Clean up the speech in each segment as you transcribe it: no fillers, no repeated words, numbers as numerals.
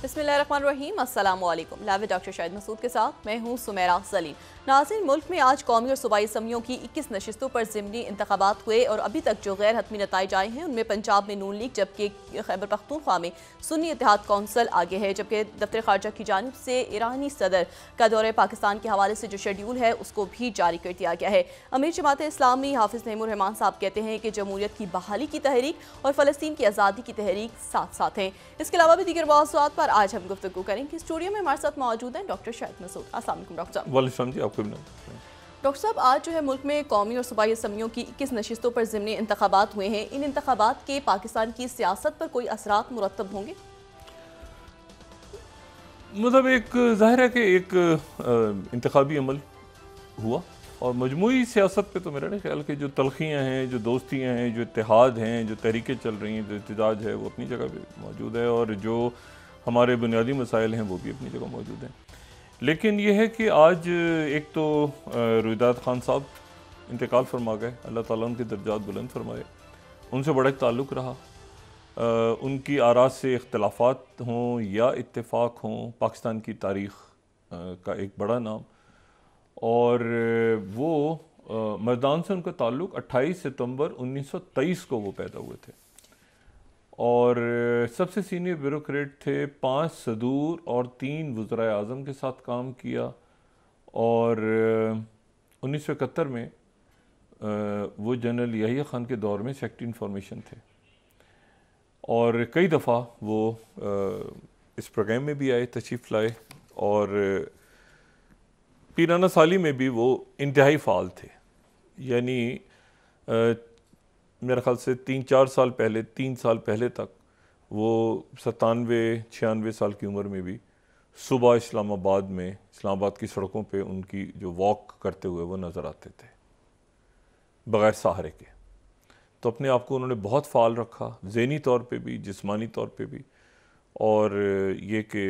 बिस्मिल्लाहिर्रहमानिर्रहीम, अस्सलाम वालेकुम। लाइव डॉक्टर शाहिद मसूद के साथ मैं हूँ सुमेरा सलीम। नाज़रीन, मुल्क में आज कौमी और सूबाई असम्बलियों की 21 नशिस्तों पर ज़िमनी इंतखाबात हुए और अभी तक जो गैर हतमी नताइज आए हैं उनमें पंजाब में नून लीग, जबकि खैबर पख्तूनख्वा में सुन्नी इत्तेहाद कौंसिल आगे है। जबकि दफ्तर खारजा की जानिब से ईरानी सदर का दौरे पाकिस्तान के हवाले से जो शेड्यूल है उसको भी जारी कर दिया गया है। अमीर जमात इस्लामी हाफिज नईमुर रहमान साहब कहते हैं कि जमहूरियत की बहाली की तहरीक और फ़लस्तीन की आज़ादी की तहरीक साथ साथ हैं। इसके अलावा भी दीगर मौज़ूआत पर आज हम गुफ्तगू करेंगे। स्टूडियो में हमारे साथ मौजूद हैं डॉक्टर शाहिद मसूद। अस्सलाम वालेकुम डॉक्टर साहब। वालेकुम जी, आपको भी। डॉक्टर साहब, आज जो है मुल्क में कौमी और सूबाई असम्बलियों की 21 नशिस्तों पर ज़िमनी इंतखाबात हुए हैं। इन इंतखाबात के पाकिस्तान की सियासत पर कोई असरात मुरतब होंगे? मतलब एक ज़ाहिर है कि एक इंतखाबी अमल हुआ और मजमूई सियासत पे तो मेरा नहीं ख्याल कि जो तलखियाँ हैं, जो दोस्तियाँ हैं, जो इत्तेहाद हैं, जो तहरीकें चल रही हैं, जो इत्तेजाज है, वो अपनी जगह पे मौजूद है और जो हमारे बुनियादी मसाइल हैं वो भी अपनी जगह मौजूद हैं। लेकिन यह है कि आज एक तो रुईदाद खान साहब इंतकाल फरमा गए, अल्लाह ताला उनके दर्जात बुलंद फरमाए। उनसे बड़ा एक ताल्लुक़ रहा, उनकी आरा से इख्तलाफात हों या इत्तेफाक हों, पाकिस्तान की तारीख़ का एक बड़ा नाम। और वो मर्दान से उनका ताल्लुक़ 28 सितंबर 1923 को वो पैदा हुए थे और सबसे सीनियर ब्यूरोक्रेट थे। 5 सदूर और 3 वज़राए आज़म के साथ काम किया और 1971 में वो जनरल याहिया खान के दौर में सेक्रेटरी इंफॉर्मेशन थे और कई दफ़ा वो इस प्रोग्राम में भी आए, तशरीफ़ लाए और पीराना साली में भी वो इंतहाई फ़ाल थे। यानी मेरे ख़्याल से 3 साल पहले तक वो 97-96 साल की उम्र में भी सुबह इस्लामाबाद की सड़कों पे उनकी जो वॉक करते हुए वो नज़र आते थे बग़ैर सहारे के। तो अपने आप को उन्होंने बहुत फ़ाल रखा, ज़हनी तौर पे भी, जिस्मानी तौर पे भी। और ये कि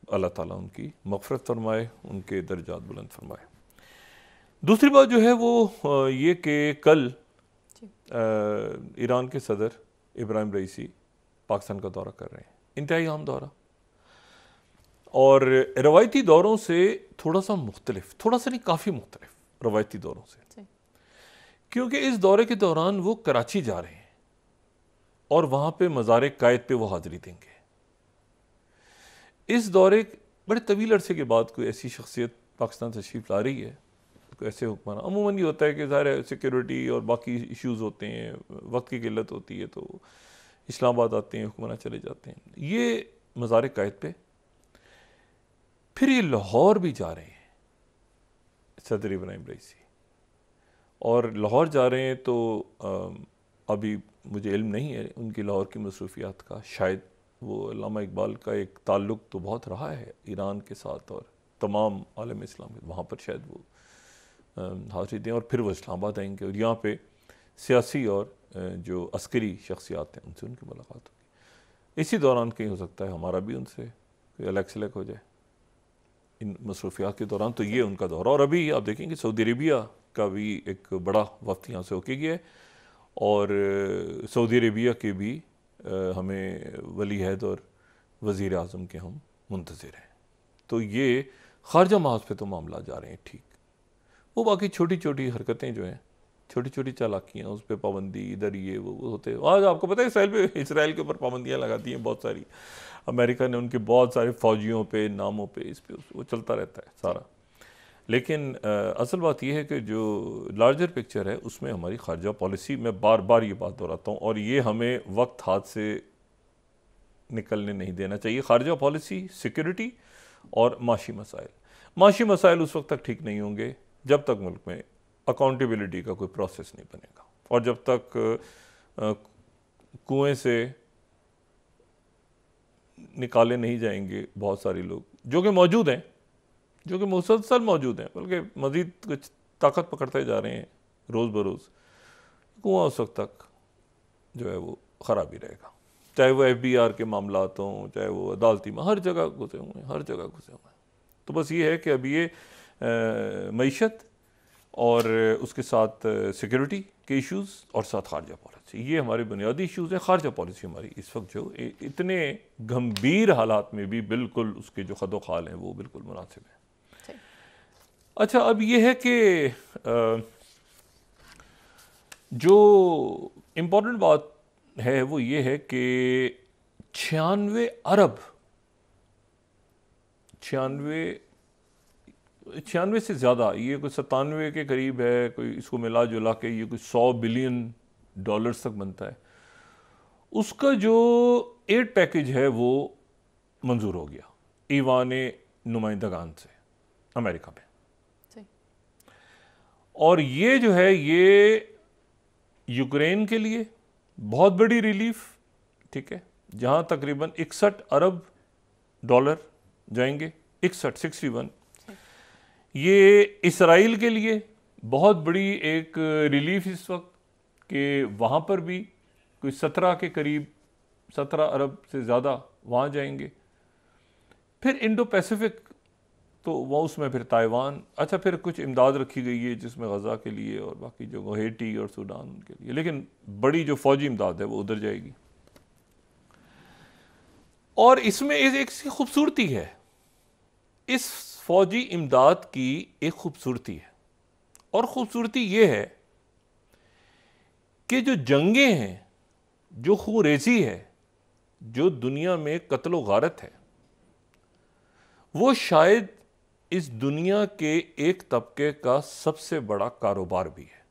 अल्लाह ताला उनकी मग़फ़िरत फरमाए, उनके दर्जात बुलंद फरमाए। दूसरी बात जो है वो ये कि कल ईरान के सदर इब्राहिम रईसी पाकिस्तान का दौरा कर रहे हैं, इंतहाई अहम दौरा और रवायती दौरों से थोड़ा सा मुख्तलिफ, थोड़ा सा नहीं काफ़ी मुख्तलिफ रवायती दौरों से, क्योंकि इस दौरे के दौरान वो कराची जा रहे हैं और वहाँ पे मज़ार कायद पे वो हाज़िरी देंगे। इस दौरे बड़े तवील अरसे के बाद कोई ऐसी शख्सियत पाकिस्तान तशरीफ़ ला रही है, कोई ऐसे हुक्मरान। अमूमन ये होता है कि ज़ाहिर है सिक्योरिटी और बाकी इश्यूज़ होते हैं, वक्त की किल्लत होती है, तो इस्लामाबाद आते हैं, हुक्मरान चले जाते हैं। ये मज़ार कायद पे, फिर ये लाहौर भी जा रहे हैं सदर इब्राहिम रईसी और लाहौर जा रहे हैं तो अभी मुझे इल्म नहीं है उनकी लाहौर की मसरूफियात का। शायद वो अल्लामा इकबाल का एक ताल्लुक़ तो बहुत रहा है ईरान के साथ और तमाम आलम इस्लाम के, वहाँ पर शायद वो हाज़िरी दें और फिर वो इस्लामाबाद आएंगे और यहाँ पे सियासी और जो अस्करी शख्सियात हैं उनसे उनकी मुलाकात होगी। इसी दौरान कहीं हो सकता है हमारा भी उनसे कोई अलग सेलेक्ट हो जाए इन मसरूफियात के दौरान। तो ये उनका दौरा। और अभी आप देखेंगे सऊदी अरेबिया का भी एक बड़ा वक्त यहाँ से होके गया है और सऊदी अरेबिया के भी हमें वली अहद और वज़ीर आज़म के हम मुंतज़िर हैं। तो ये ख़ारजा महाज पे तो मामला जा रहे हैं ठीक। वो बाकी छोटी छोटी हरकतें जो हैं, छोटी छोटी चालाकियाँ, उस पर पाबंदी, इधर ये वो होते हैं। आज आपको पता है इसराइल के ऊपर पाबंदियाँ लगा दी हैं बहुत सारी। अमेरिका ने उनके बहुत सारे फ़ौजियों पे, नामों पे, इस पे वो चलता रहता है सारा। लेकिन असल बात यह है कि जो लार्जर पिक्चर है उसमें हमारी खारजा पॉलिसी, मैं बार बार ये बात दोहराता हूँ और ये हमें वक्त हाथ से निकलने नहीं देना चाहिए। खारजा पॉलिसी, सिक्योरिटी और माशी मसाइल उस वक्त तक ठीक नहीं होंगे जब तक मुल्क में अकाउंटेबिलिटी का कोई प्रोसेस नहीं बनेगा और जब तक कुएं से निकाले नहीं जाएंगे बहुत सारे लोग जो कि मौजूद हैं, जो कि मुसलसल मौजूद हैं, बल्कि मज़ीद कुछ ताकत पकड़ते जा रहे हैं रोज़ बरोज़। कुआं उस वक्त तक जो है वो ख़राब ही रहेगा, चाहे वो FBR के मामलात हों, चाहे वो अदालती में, हर जगह घुसे हुए हैं। तो बस ये है कि अभी ये मईशत और उसके साथ सिक्योरिटी के इश्यूज़ और साथ खारजा पॉलिसी, ये हमारे बुनियादी इश्यूज़ हैं। खारजा पॉलिसी हमारी इस वक्त जो इतने गंभीर हालात में भी बिल्कुल उसके जो खदो खाल हैं वो बिल्कुल मुनासिब है। अच्छा, अब ये है कि जो इम्पोर्टेंट बात है वो ये है कि 96 अरब 96 से ज़्यादा, ये कोई 97 के करीब है, कोई इसको मिला जुला के ये कोई 100 बिलियन डॉलर्स तक बनता है। उसका जो एड पैकेज है वो मंजूर हो गया ईवान नुमाइंदगान से अमेरिका में। और ये जो है ये यूक्रेन के लिए बहुत बड़ी रिलीफ, ठीक है, जहां तकरीबन 61 अरब डॉलर जाएंगे, 61। ये इसराइल के लिए बहुत बड़ी एक रिलीफ इस वक्त कि वहाँ पर भी कोई 17 के करीब, 17 अरब से ज़्यादा वहाँ जाएंगे। फिर इंडो पैसिफिक, तो वो उसमें फिर ताइवान, अच्छा फिर कुछ इमदाद रखी गई है जिसमें गज़ा के लिए और बाकी जो हेटी और सूडान के लिए, लेकिन बड़ी जो फौजी इमदाद है वो उधर जाएगी। और इसमें एक सी खूबसूरती है, इस फौजी इमदाद की एक खूबसूरती है, और खूबसूरती ये है कि जो जंगें हैं, जो खूरेज़ी है, जो दुनिया में कत्लो गारत है, वो शायद इस दुनिया के एक तबके का सबसे बड़ा कारोबार भी है।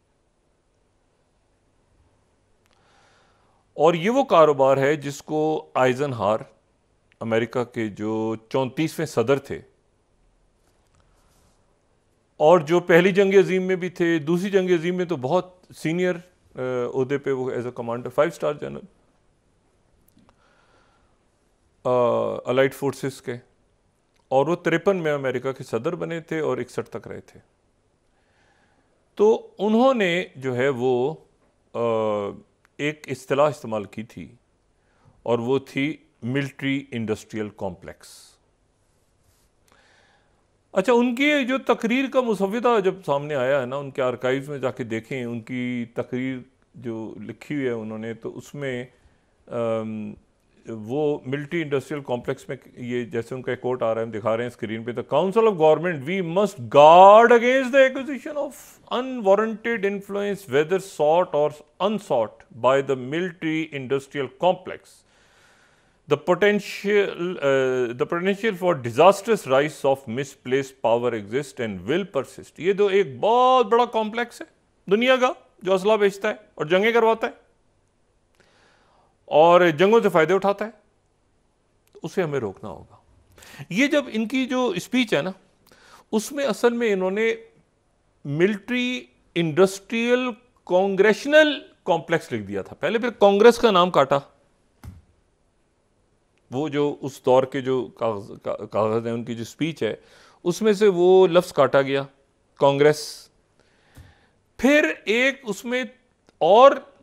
और ये वो कारोबार है जिसको आइजनहावर, अमेरिका के जो 34वें सदर थे और जो पहली जंग अजीम में भी थे, दूसरी जंग अजीम में तो बहुत सीनियर ओहदे पे वो as a commander 5 star general allied forces के, और वो 53 में अमेरिका के सदर बने थे और 61 तक रहे थे। तो उन्होंने जो है वो एक इस्तिलाह इस्तेमाल की थी और वो थी मिलिट्री इंडस्ट्रियल कॉम्प्लेक्स। अच्छा, उनकी जो तकरीर का मुसव्विदा जब सामने आया है ना, उनके आर्काइव्स में जाके देखें उनकी तकरीर जो लिखी हुई है उन्होंने, तो उसमें वो मिलिट्री इंडस्ट्रियल कॉम्प्लेक्स में ये जैसे उनका एक कोट आ रहा है, हम दिखा रहे हैं स्क्रीन पे, the council of government we must guard against the acquisition of unwarranted influence whether sought और unsought by the military industrial complex, the potential for disastrous rise of misplaced power exists and will persist। ये तो एक बहुत बड़ा complex है दुनिया का जो असला बेचता है और जंगें करवाता है और जंगों से फायदे उठाता है, तो उसे हमें रोकना होगा। ये जब इनकी जो स्पीच है ना, उसमें असल में इन्होंने मिलिट्री इंडस्ट्रियल कांग्रेशनल कॉम्प्लेक्स लिख दिया था पहले, फिर कांग्रेस का नाम काटा। वो जो उस दौर के जो कागज़ हैं, उनकी जो स्पीच है उसमें से वो लफ्ज़ काटा गया कांग्रेस। फिर एक उसमें और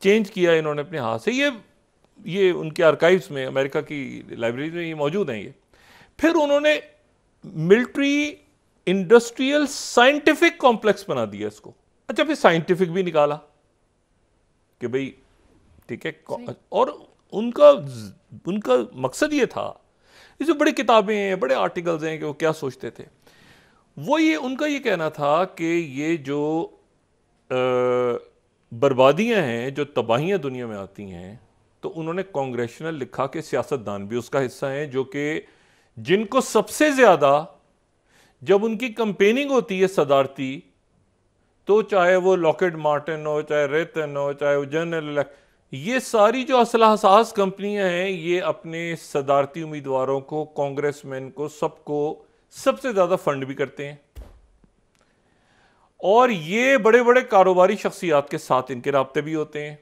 चेंज किया इन्होंने अपने हाथ से, ये उनके आर्काइव्स में, अमेरिका की लाइब्रेरी में ये मौजूद हैं ये। फिर उन्होंने मिलिट्री इंडस्ट्रियल साइंटिफिक कॉम्प्लेक्स बना दिया इसको। अच्छा, फिर साइंटिफिक भी निकाला कि भाई ठीक है, और उनका मकसद ये था, ये जो बड़ी किताबें हैं, बड़े आर्टिकल्स हैं कि वो क्या सोचते थे, वो ये उनका ये कहना था कि ये जो बर्बादियां हैं, जो तबाहियां दुनिया में आती हैं, तो उन्होंने कांग्रेशनल लिखा कि सियासतदान भी उसका हिस्सा हैं, जो कि जिनको सबसे ज़्यादा जब उनकी कंपेनिंग होती है सदारती, तो चाहे वो लॉकहीड मार्टिन हो, चाहे रेतन हो, चाहे वो जनरल, ये सारी जो असलहा साज कंपनियां हैं, ये अपने सदारती उम्मीदवारों को, कांग्रेसमैन को, सबको सबसे ज़्यादा फंड भी करते हैं। और ये बड़े बड़े कारोबारी शख्सियात के साथ इनके राब्ते भी होते हैं।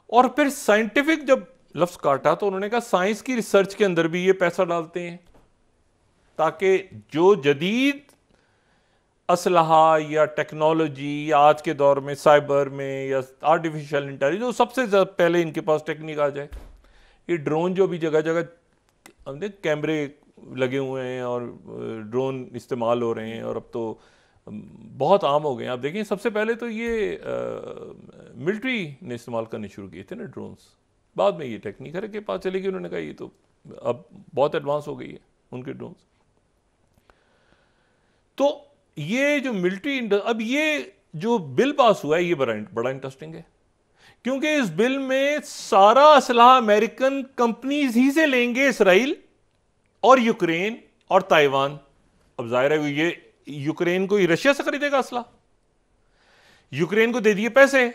और फिर साइंटिफिक जब लफ्ज़ काटा तो उन्होंने कहा साइंस की रिसर्च के अंदर भी ये पैसा डालते हैं, ताकि जो जदीद असलहा या टेक्नोलॉजी या आज के दौर में साइबर में या आर्टिफिशियल इंटेलिजेंस, सबसे पहले इनके पास टेक्निक आ जाए। ये ड्रोन जो भी जगह जगह हमने कैमरे लगे हुए हैं और ड्रोन इस्तेमाल हो रहे हैं, और अब तो बहुत आम हो गए हैं। आप देखें सबसे पहले तो ये मिलिट्री ने इस्तेमाल करने शुरू किए थे ना ड्रोन्स, बाद में ये टेक्निक है कि पता चली कि उन्होंने कहा ये तो अब बहुत एडवांस हो गई है उनके ड्रोन्स। तो ये जो मिलिट्री, अब ये जो बिल पास हुआ है ये बड़ा इंटरेस्टिंग है, क्योंकि इस बिल में सारा असलहा अमेरिकन कंपनीज ही से लेंगे, इसराइल और यूक्रेन और ताइवान। अब जाहिर है ये यूक्रेन को रशिया से खरीदेगा असला, यूक्रेन को दे दिए पैसे,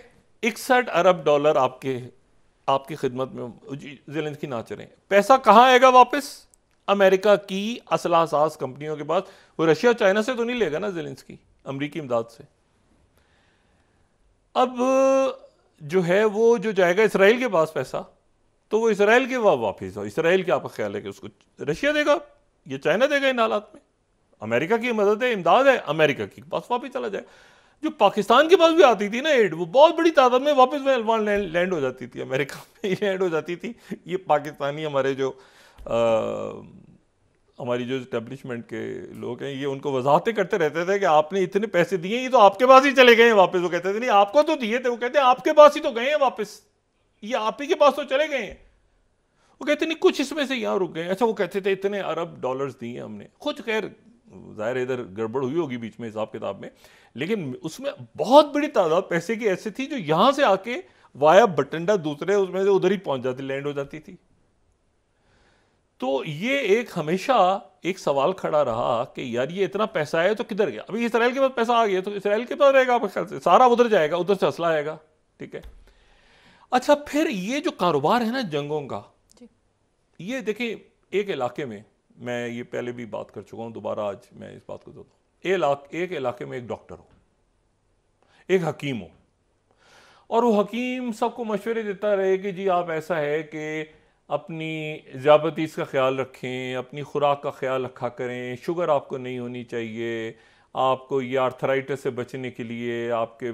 61 अरब डॉलर आपकी खिदमत में ज़ेलेंस्की नाच रहे हैं। पैसा कहां आएगा वापस? अमेरिका की असला साज कंपनियों के पास। वो रशिया चाइना से तो नहीं लेगा ना ज़ेलेंस्की, अमरीकी इमदाद से। अब जो है वो जो जाएगा इसराइल के पास पैसा, तो वो इसराइल के वापस, इसराइल क्या आपका ख्याल है कि उसको रशिया देगा या चाइना देगा? इन हालात में अमेरिका की मदद है, इमदाद है, अमेरिका के पास वापस चला जाए। जो पाकिस्तान के पास भी आती थी ना एड, वो बहुत बड़ी तादाद में वापस वहां लैंड हो जाती थी, अमेरिका में लैंड हो जाती थी। ये पाकिस्तानी हमारे जो हमारी जो इस्टेब्लिशमेंट के लोग हैं, ये उनको वजाहतें करते रहते थे कि आपने इतने पैसे दिए, ये तो आपके पास ही चले गए हैं वापस। वो कहते थे नहीं आपको तो दिए थे, वो कहते हैं आपके पास ही तो गए हैं वापस, ये आप ही के पास तो चले गए हैं। वो कहते नहीं कुछ इसमें से यहां रुक गए। अच्छा, वो कहते थे इतने अरब डॉलर्स दिए हमने। खुद खैर जाहिर इधर गड़बड़ हुई होगी बीच में हिसाब किताब में, लेकिन उसमें बहुत बड़ी तादाद पैसे की ऐसी थी जो यहां से आके वाया बठिंडा दूसरे उसमें से उधर ही पहुंच जाती, लैंड हो जाती थी। तो ये एक हमेशा एक सवाल खड़ा रहा कि यार ये इतना पैसा है तो किधर गया? अभी इसराइल के पास पैसा आ गया तो इसराइल के पास रहेगा आपके ख्याल से? सारा उधर जाएगा, उधर से असला आएगा, ठीक है। अच्छा, फिर ये जो कारोबार है ना जंगों का, ये देखिए एक इलाके में, मैं ये पहले भी बात कर चुका हूं, दोबारा आज मैं इस बात को दोहराता हूं। एक इलाके में एक डॉक्टर हो, एक हकीम हो, और वो हकीम सबको मशवरे देता रहे कि जी आप ऐसा है कि अपनी ज़्याबतीस का ख्याल रखें, अपनी खुराक का ख्याल रखा करें, शुगर आपको नहीं होनी चाहिए, आपको ये आर्थराइटिस से बचने के लिए आपके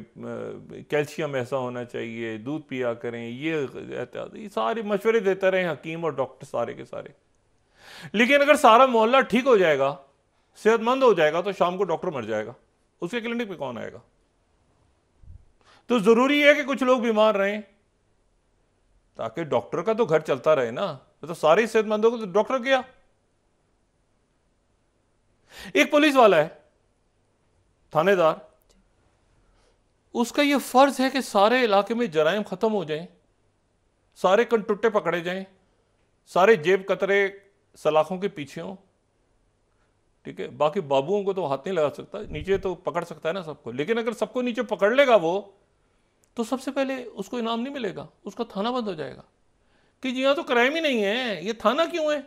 कैल्शियम ऐसा होना चाहिए, दूध पिया करें, ये सारे मशवरे देते रहे हकीम और डॉक्टर सारे के सारे। लेकिन अगर सारा मोहल्ला ठीक हो जाएगा, सेहतमंद हो जाएगा, तो शाम को डॉक्टर मर जाएगा, उसके क्लिनिक पे कौन आएगा? तो जरूरी है कि कुछ लोग बीमार रहें ताकि डॉक्टर का तो घर चलता रहे ना। तो सारे सेहतमंद हो गए तो डॉक्टर गया। एक पुलिस वाला है, थानेदार, उसका यह फर्ज है कि सारे इलाके में जराइम खत्म हो जाएं, सारे कनटुट्टे पकड़े जाएं, सारे जेब कतरे सलाखों के पीछे हों, ठीक है। बाकी बाबुओं को तो हाथ नहीं लगा सकता, नीचे तो पकड़ सकता है ना सबको, लेकिन अगर सबको नीचे पकड़ लेगा वो, तो सबसे पहले उसको इनाम नहीं मिलेगा, उसका थाना बंद हो जाएगा कि जी यहां तो क्राइम ही नहीं है, ये थाना क्यों है?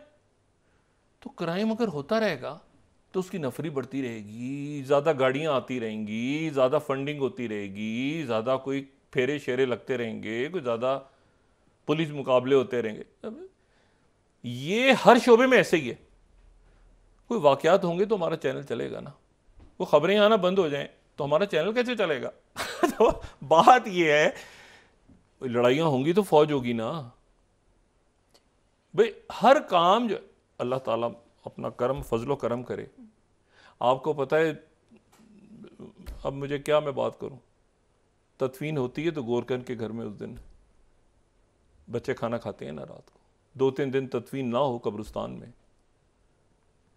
तो क्राइम अगर होता रहेगा तो उसकी नफरी बढ़ती रहेगी, ज़्यादा गाड़ियाँ आती रहेंगी, ज़्यादा फंडिंग होती रहेगी, ज़्यादा कोई फेरे शेरे लगते रहेंगे, कोई ज़्यादा पुलिस मुकाबले होते रहेंगे। ये हर शोबे में ऐसे ही है। कोई वाकयात होंगे तो हमारा चैनल चलेगा ना, वो खबरें आना बंद हो जाएं तो हमारा चैनल कैसे चलेगा? तो बात ये है, लड़ाइयाँ होंगी तो फौज होगी ना भाई। हर काम जो अल्लाह ताला अपना करम फजलो करम करे। आपको पता है, अब मुझे क्या मैं बात करूं, तदफीन होती है तो गोरकन के घर में उस दिन बच्चे खाना खाते हैं ना रात को, 2-3 दिन तदफीन ना हो कब्रिस्तान में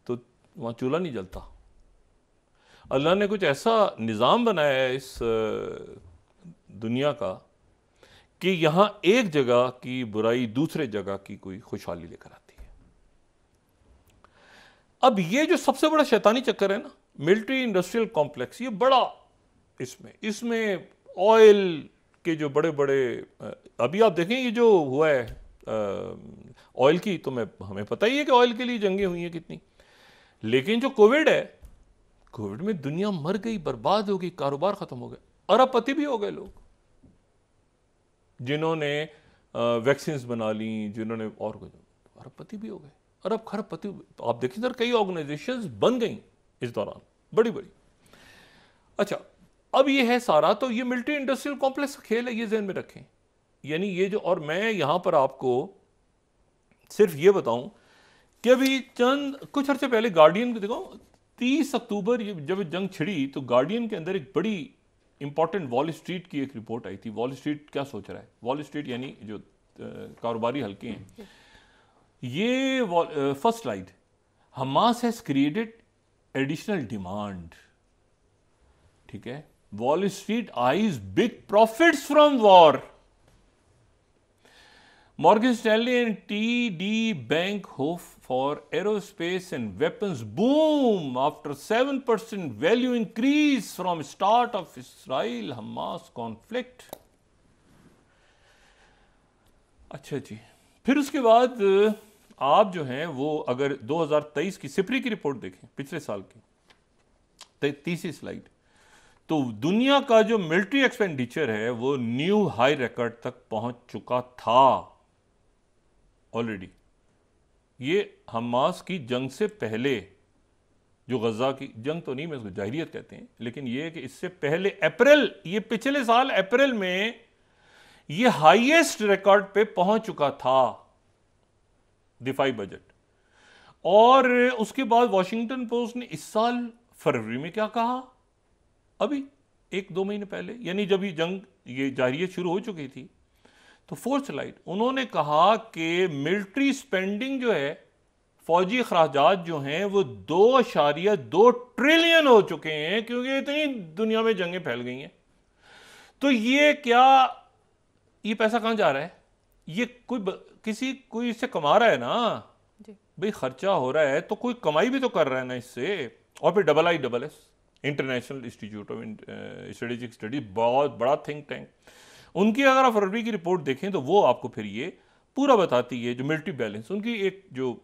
तो वहां चूल्हा नहीं जलता। अल्लाह ने कुछ ऐसा निज़ाम बनाया है इस दुनिया का कि यहां एक जगह की बुराई दूसरे जगह की कोई खुशहाली लेकर आती है। अब ये जो सबसे बड़ा शैतानी चक्कर है ना, मिलिट्री इंडस्ट्रियल कॉम्प्लेक्स, ये बड़ा इसमें ऑयल के जो बड़े बड़े, अभी आप देखें ये जो हुआ है ऑयल की, तो हमें पता ही है कि ऑयल के लिए जंगें हुई हैं कितनी, लेकिन जो कोविड है, कोविड में दुनिया मर गई, बर्बाद हो गई, कारोबार खत्म हो गया, अरबपति भी हो गए लोग जिन्होंने वैक्सीन्स बना ली, जिन्होंने और अरबपति भी हो गए, अरब खरबपति। आप देखिए सर, कई ऑर्गेनाइजेशंस बन गई इस दौरान, बड़ी बड़ी। अच्छा, अब ये है सारा, तो ये मिलिट्री इंडस्ट्रियल कॉम्प्लेक्स का खेल है, ये ज़हन में रखें। यानी ये जो, और मैं यहां पर आपको सिर्फ ये बताऊं कि अभी कुछ अर्से पहले गार्डियन को देखो, 30 अक्टूबर जब जंग छिड़ी तो गार्डियन के अंदर एक बड़ी इंपॉर्टेंट वॉल स्ट्रीट की एक रिपोर्ट आई थी। वॉल स्ट्रीट क्या सोच रहा है? वॉल स्ट्रीट यानी जो कारोबारी हल्के हैं। ये first slide, Hamas has created additional demand, ठीक है। Wall street eyes big profits from war. Morgan Stanley and TD Bank hope for aerospace and weapons boom after 7% value increase from start of Israel-Hamas conflict. अच्छा जी, फिर उसके बाद आप जो हैं वो अगर 2023 की सिपरी की रिपोर्ट देखें, पिछले साल की 30वीं स्लाइड, तो दुनिया का जो मिलिट्री एक्सपेंडिचर है वो न्यू हाई रिकॉर्ड तक पहुंच चुका था ऑलरेडी। ये हमास की जंग से पहले, जो गजा की जंग तो नहीं, मैं उसको जाहिरियत कहते हैं, लेकिन ये कि इससे पहले अप्रैल, ये पिछले साल अप्रैल में ये हाईएस्ट रिकॉर्ड पे पहुंच चुका था दिफाई बजट। और उसके बाद वॉशिंगटन पोस्ट ने इस साल फरवरी में क्या कहा, अभी 1-2 महीने पहले, यानी जब ये जंग ये जाहिरियत शुरू हो चुकी थी, तो 4th स्लाइड, उन्होंने कहा कि मिलिट्री स्पेंडिंग जो है, फौजी अखराजात जो हैं वो 2.2 ट्रिलियन हो चुके हैं, क्योंकि इतनी दुनिया में जंगें फैल गई हैं। तो ये क्या, ये पैसा कहां जा रहा है? ये कोई इससे कमा रहा है ना भाई, खर्चा हो रहा है तो कोई कमाई भी तो कर रहा है ना इससे। और फिर IISS, international institute of strategic studies, बहुत बड़ा थिंक टैंक, उनकी अगर आप फरवरी की रिपोर्ट देखें तो वो आपको फिर ये पूरा बताती है, जो मिलिट्री बैलेंस, उनकी एक जो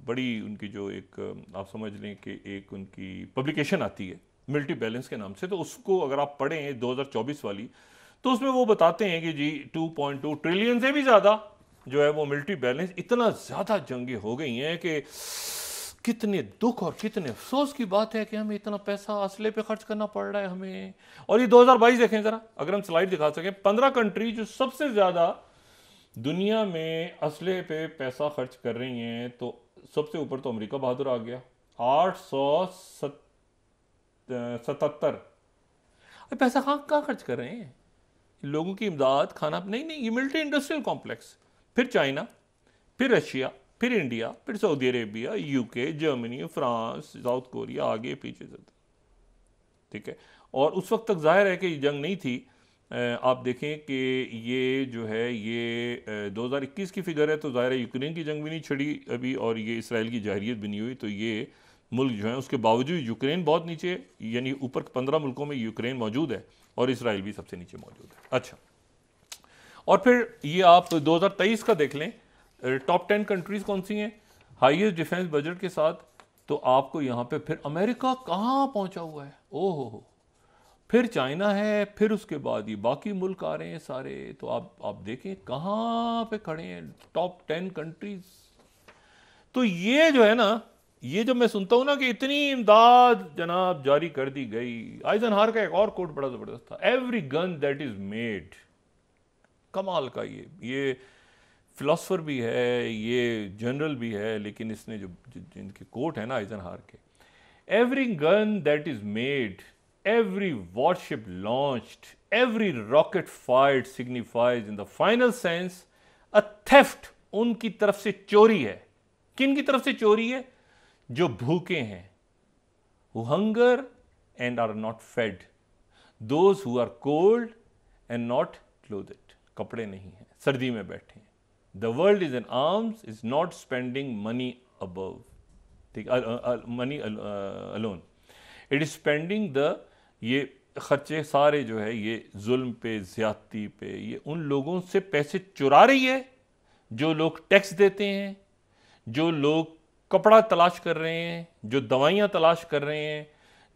बड़ी उनकी जो एक आप समझ लें कि एक उनकी पब्लिकेशन आती है मिलिट्री बैलेंस के नाम से, तो उसको अगर आप पढ़ें 2024 वाली, तो उसमें वो बताते हैं कि जी 2.2 ट्रिलियन से भी ज़्यादा जो है वो मिलिट्री बैलेंस, इतना ज़्यादा जंगें हो गई हैं कि कितने दुख और कितने अफसोस की बात है कि हमें इतना पैसा असले पे खर्च करना पड़ रहा है हमें। और ये 2022 देखें जरा, अगर हम स्लाइड दिखा सकें, 15 कंट्री जो सबसे ज्यादा दुनिया में असले पे पैसा खर्च कर रही हैं, तो सबसे ऊपर तो अमेरिका बहादुर आ गया, 877। पैसा कहाँ खर्च कर रहे हैं? लोगों की इमदाद, खाना नहीं, ये मिलिट्री इंडस्ट्रियल कॉम्प्लेक्स। फिर चाइना, फिर रशिया, फिर इंडिया, फिर Saudi Arabia, UK, Germany, France, south Korea, आगे पीछे से, ठीक है। और उस वक्त तक जाहिर है कि ये जंग नहीं थी। आप देखें कि ये जो है ये 2021 की फिगर है, तो जाहिर है यूक्रेन की जंग भी नहीं छिड़ी अभी, और ये इसराइल की जाहिरियत भी नहीं हुई, तो ये मुल्क जो है उसके बावजूद यूक्रेन बहुत नीचे, यानी ऊपर 15 मुल्कों में यूक्रेन मौजूद है और इसराइल भी सबसे नीचे मौजूद है। अच्छा, और फिर ये आप 2023 का देख लें, टॉप 10 कंट्रीज कौन सी हैं हाईएस्ट डिफेंस बजट के साथ, तो आपको यहाँ पे फिर अमेरिका कहाँ पहुँचा हुआ है, ओहो, फिर चाइना है, फिर उसके बाद ये बाकी मुल्क आ रहे हैं सारे। तो आप देखें कहाँ पे खड़े हैं टॉप 10 कंट्रीज। तो ये जो है ना, ये जब मैं सुनता हूं ना कि इतनी इमदाद जनाब जारी कर दी गई, आइजनहावर का एक और कोट बड़ा जबरदस्त था, every gun that is made, कमाल का ये फिलोसफर भी है, ये जनरल भी है, लेकिन इसने जो जिनके कोट है ना आइजनहावर के, every gun that is made, every worship launched, every rocket fired signifies in the final sense a theft, उनकी तरफ से चोरी है। किन की तरफ से चोरी है? जो भूखे हैं, who hunger and are not fed, those who are cold and not clothed, कपड़े नहीं हैं, सर्दी में बैठे हैं। The world is in arms, is not spending money above, ठीक, money alone, it is spending the, ये खर्चे सारे जो है ये जुल्म पे, ज्यादती पे, ये उन लोगों से पैसे चुरा रही है जो लोग टैक्स देते हैं, जो लोग कपड़ा तलाश कर रहे हैं, जो दवाइयाँ तलाश कर रहे हैं,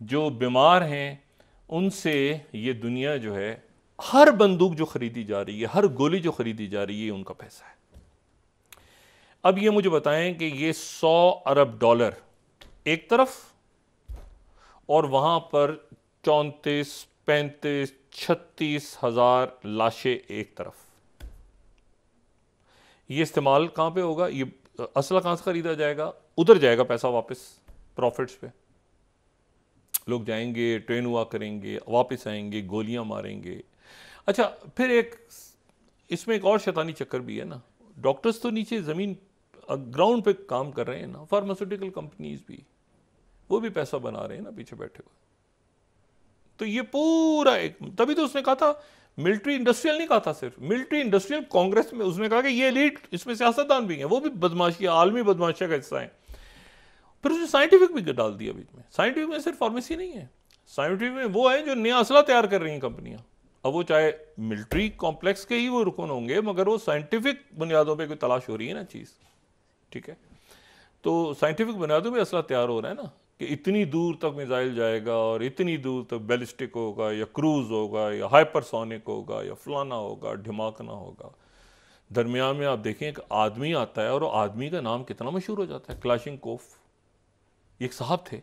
जो बीमार हैं, उनसे ये दुनिया जो है, हर बंदूक जो खरीदी जा रही है, हर गोली जो खरीदी जा रही है, उनका पैसा है। अब ये मुझे बताएं कि ये $100 अरब एक तरफ, और वहां पर 34, 35, 36 हजार लाशें एक तरफ, ये इस्तेमाल कहां पे होगा? ये असला कहां से खरीदा जाएगा? उधर जाएगा पैसा वापस प्रॉफिट्स पे। लोग जाएंगे, ट्रेन हुआ करेंगे, वापस आएंगे, गोलियां मारेंगे। अच्छा, फिर एक इसमें एक और शैतानी चक्कर भी है ना, डॉक्टर्स तो नीचे ज़मीन ग्राउंड पे काम कर रहे हैं ना, फार्मास्यूटिकल कंपनीज भी, वो भी पैसा बना रहे हैं ना पीछे बैठे हुए। तो ये पूरा एक, तभी तो उसने कहा था मिलिट्री इंडस्ट्रियल नहीं कहा था, सिर्फ मिलिट्री इंडस्ट्रियल कांग्रेस में उसने कहा कि ये एलीट, इसमें सियासतदान भी हैं, वो भी बदमाशी, आलमी बदमाशिया का हिस्सा है। फिर उसने साइंटिफिक भी डाल दिया बीच में। साइंटिफिक में सिर्फ फार्मेसी नहीं है, साइंटिफिक में वो है जो नया असला तैयार कर रही हैं कंपनियां। अब वो चाहे मिलिट्री कॉम्प्लेक्स के ही वो रुकन होंगे, मगर वो साइंटिफिक बुनियादों पे कोई तलाश हो रही है ना चीज़, ठीक है। तो साइंटिफिक बुनियादों पे असला तैयार हो रहा है ना, कि इतनी दूर तक मिसाइल जाएगा और इतनी दूर तक बैलिस्टिक होगा या क्रूज होगा या हाइपरसोनिक होगा या फलाना होगा, ढिमाकना होगा। दरमियान में आप देखें एक आदमी आता है और आदमी का नाम कितना मशहूर हो जाता है, क्लाशिनकोफ। एक साहब थे,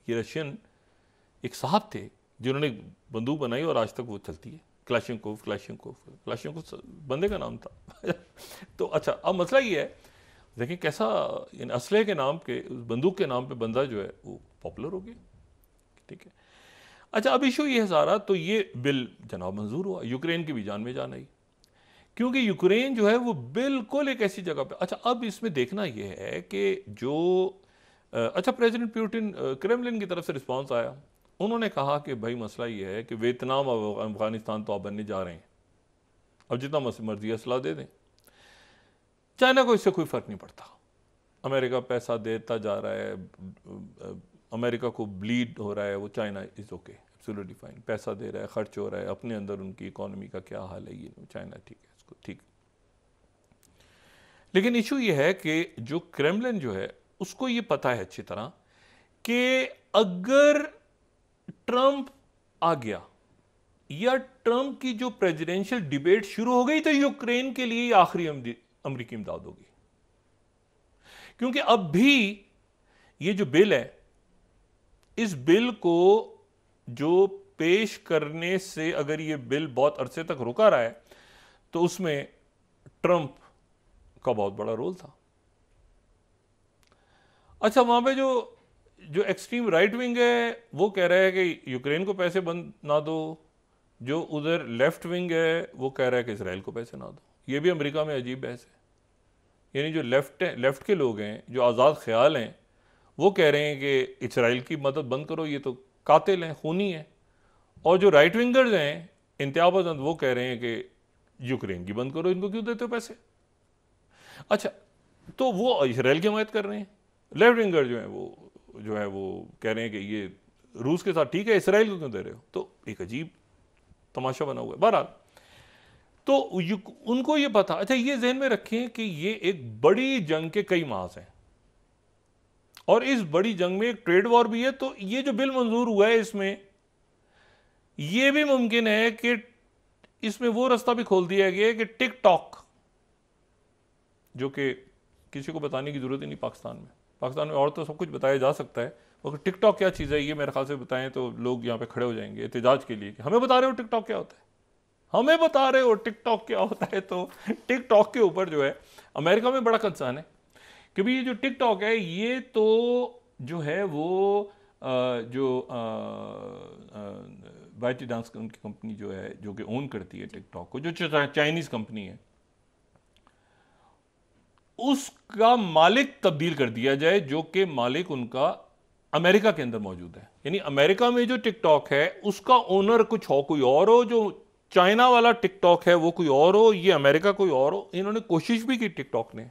ये रशियन एक साहब थे जिन्होंने बंदूक बनाई और आज तक वो चलती है, क्लाशिनकोफ। क्लाशिनकोफ बंदे का नाम था। तो अच्छा, अब मसला ये है, देखिए कैसा इन असले के नाम के, उस बंदूक के नाम पे बंदा जो है वो पॉपुलर हो गया, ठीक है। अच्छा, अब इशू ये है सारा, तो ये बिल जनाब मंजूर हुआ, यूक्रेन की भी जान में जान आई, क्योंकि यूक्रेन जो है वो बिल्कुल एक ऐसी जगह पे। अच्छा, अब इसमें देखना यह है कि जो अच्छा, प्रेसिडेंट पुतिन, क्रेमलिन की तरफ से रिस्पांस आया, उन्होंने कहा कि भाई मसला ये है कि वियतनाम और अफगानिस्तान तो आप बनने जा रहे हैं, अब जितना मर्जी असला दे दें, चाइना को इससे कोई फ़र्क नहीं पड़ता। अमेरिका पैसा देता जा रहा है, अमेरिका को ब्लीड हो रहा है, वो China is okay, absolutely fine, पैसा दे रहा है, खर्च हो रहा है, अपने अंदर उनकी इकोनॉमी का क्या हाल है, ये चाइना ठीक है, इसको ठीक। लेकिन इशू ये है कि जो क्रेमलिन जो है उसको ये पता है अच्छी तरह कि अगर ट्रंप आ गया या ट्रंप की जो प्रेसिडेंशियल डिबेट शुरू हो गई तो यूक्रेन के लिए आखिरी अमेरिकी इमदाद होगी। क्योंकि अब भी ये जो बिल है, इस बिल को जो पेश करने से अगर ये बिल बहुत अरसे तक रुका रहा है तो उसमें ट्रंप का बहुत बड़ा रोल था। अच्छा, वहां पे जो एक्सट्रीम राइट विंग है वो कह रहा है कि यूक्रेन को पैसे बंद ना दो, जो उधर लेफ्ट विंग है वो कह रहा है कि इसराइल को पैसे ना दो। ये भी अमेरिका में अजीब बहस है। यानी जो लेफ्ट के लोग हैं, जो आज़ाद ख्याल हैं, वो कह रहे हैं कि इसराइल की मदद बंद करो, ये तो कातिल हैं, खूनी हैं। और जो राइट विंगर्स हैं, इंतहा पसंद, वो कह रहे हैं कि यूक्रेन की बंद करो, इनको क्यों देते हो पैसे। अच्छा, तो वो इसराइल की हमायत कर रहे हैं। लेफ्ट विंगर जो है वो कह रहे हैं कि ये रूस के साथ ठीक है, इसराइल को क्यों दे रहे हो। तो एक अजीब तमाशा बना हुआ है। बहरहाल, तो उनको ये पता। अच्छा, ये जहन में रखें कि ये एक बड़ी जंग के कई मास हैं और इस बड़ी जंग में एक ट्रेड वॉर भी है। तो ये जो बिल मंजूर हुआ है, इसमें यह भी मुमकिन है कि इसमें वो रास्ता भी खोल दिया गया है कि टिकटॉक, जो कि किसी को बताने की जरूरत ही नहीं पाकिस्तान में और तो सब कुछ बताया जा सकता है, मगर टिकटॉक क्या चीज़ है ये मेरे ख्याल से बताएं तो लोग यहाँ पे खड़े हो जाएंगे एहतजाज के लिए कि हमें बता रहे हो टिकटॉक क्या होता है, हमें बता रहे हो टिकटॉक क्या होता है। तो टिकटॉक के ऊपर जो है अमेरिका में बड़ा कंसर्न है कि भाई ये जो टिकटॉक है, ये तो जो है वो जो बाइटी डांस उनकी कंपनी जो है, जो कि ओन करती है टिकटॉक को, जो चाइनीज कंपनी है, उसका मालिक तब्दील कर दिया जाए, जो कि मालिक उनका अमेरिका के अंदर मौजूद है। यानी अमेरिका में जो टिकटॉक है उसका ओनर कुछ हो, कोई और हो, जो चाइना वाला टिकटॉक है वो कोई और हो, ये अमेरिका कोई और हो। इन्होंने कोशिश भी की टिकटॉक ने,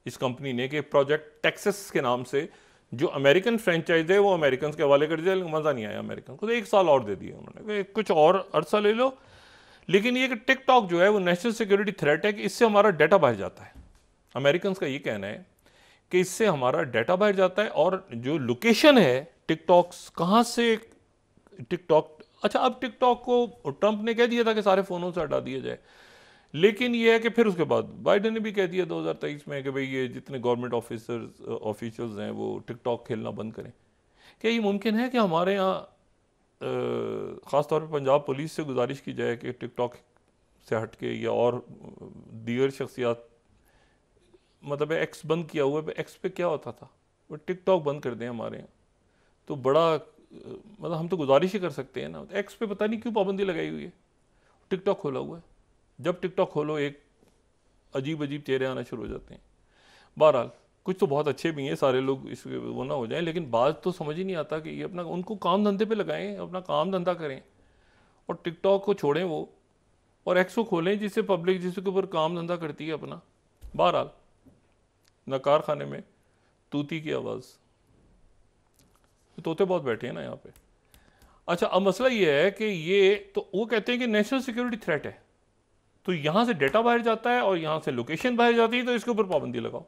इस कंपनी ने, कि प्रोजेक्ट टेक्सास के नाम से जो अमेरिकन फ्रेंचाइज है वो अमेरिकन के हवाले कर दिया, लेकिन मजा नहीं आया अमेरिकन को। तो 1 साल और दे दिया उन्होंने, कुछ और अरसा ले लो। लेकिन ये कि टिकटॉक जो है वो नेशनल सिक्योरिटी थ्रेट है कि इससे हमारा डाटा बाहर जाता है। अमेरिकन का ये कहना है कि इससे हमारा डाटा बाहर जाता है, और जो लोकेशन है टिकटॉक कहाँ से टिकटॉक। अच्छा, अब टिकटॉक को ट्रंप ने कह दिया था कि सारे फ़ोनों से हटा दिया जाए, लेकिन यह है कि फिर उसके बाद बाइडेन ने भी कह दिया 2023 में कि भाई ये जितने गवर्नमेंट ऑफिशियल्स हैं वो टिकटॉक खेलना बंद करें। क्या ये मुमकिन है कि हमारे यहाँ ख़ासतौर पर पंजाब पुलिस से गुजारिश की जाए कि टिकटॉक से हट के या और दीगर शख्सियात, मतलब एक्स बंद किया हुआ है, एक्स पे क्या होता था, वो टिकटॉक बंद कर दें हमारे यहाँ, तो बड़ा मतलब हम तो गुजारिश ही कर सकते हैं ना। एक्स पे पता नहीं क्यों पाबंदी लगाई हुई है, टिकटॉक खोला हुआ है, जब टिकटॉक खोलो एक अजीब अजीब चेहरे आना शुरू हो जाते हैं। बहरहाल कुछ तो बहुत अच्छे भी हैं, सारे लोग इस वो ना हो जाएं, लेकिन बात तो समझ ही नहीं आता कि ये अपना उनको काम धंधे पे लगाएं, अपना काम धंधा करें और टिकटॉक को छोड़ें वो, और एक्स को खोलें जिससे पब्लिक जिसके ऊपर काम धंधा करती है अपना। बहरहाल नकार खाने में तूती की आवाज़, तोते बहुत बैठे हैं ना यहाँ पे। अच्छा, अब मसला ये है कि ये तो वो कहते हैं कि नेशनल सिक्योरिटी थ्रेट है, तो यहां से डेटा बाहर जाता है और यहां से लोकेशन बाहर जाती है, तो इसके ऊपर पाबंदी लगाओ।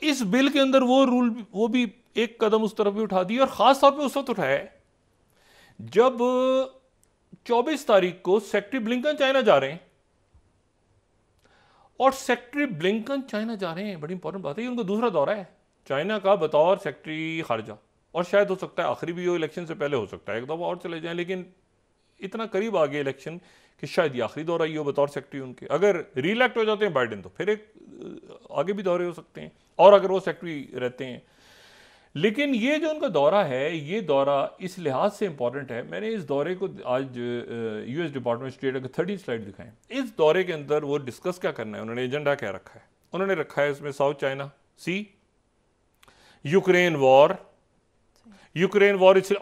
इस बिल के अंदर वो रूल वो भी एक कदम उस तरफ भी उठा दिया, और खास तौर पे उस वक्त उठाया जब 24 तारीख को सेक्रेटरी ब्लिंकन चाइना जा रहे हैं, और सेक्रेटरी ब्लिंकन चाइना जा रहे हैं, बड़ी इंपॉर्टेंट बात है, ये उनका दूसरा दौरा है चाइना का बतौर सेक्रेटरी खारजा, और शायद हो सकता है आखिरी भी हो, इलेक्शन से पहले हो सकता है एक दफा और चले जाएं, लेकिन इतना करीब आ गए इलेक्शन कि शायद ये आखिरी दौरा ही हो बतौर सेक्रेटरी उनके। अगर रीइलेक्ट हो जाते हैं बाइडेन तो फिर एक आगे भी दौरे हो सकते हैं, और अगर वो सेक्रेटरी रहते हैं। लेकिन ये जो उनका दौरा है, ये दौरा इस लिहाज से इंपॉर्टेंट है, मैंने इस दौरे को आज यूएस डिपार्टमेंट स्टेट का 13 स्लाइड दिखाएं। इस दौरे के अंदर वो डिस्कस क्या करना है, उन्होंने एजेंडा क्या रखा है, उन्होंने रखा है इसमें साउथ चाइना सी, यूक्रेन वॉर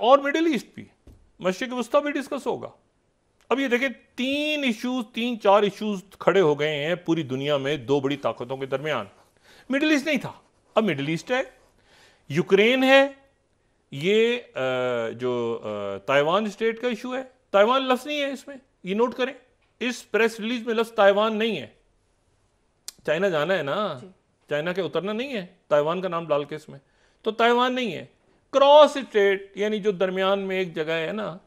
और मिडिल ईस्ट भी, मशरिक वस्ता भी डिस्कस होगा। अब ये देखें, 3-4 इश्यूज खड़े हो गए हैं पूरी दुनिया में दो बड़ी ताकतों के दरमियान। मिडिल ईस्ट नहीं था, अब मिडिल ईस्ट है, यूक्रेन है, ये जो ताइवान स्टेट का इशू है। ताइवान लफ्ज नहीं है इसमें, ये नोट करें, इस प्रेस रिलीज में लफ्ज ताइवान नहीं है। चाइना जाना है ना, चाइना के उतरना नहीं है ताइवान का नाम डाल के इसमें, तो ताइवान नहीं है। क्रॉस स्टेट यानी जो दरमियान में एक जगह है ना,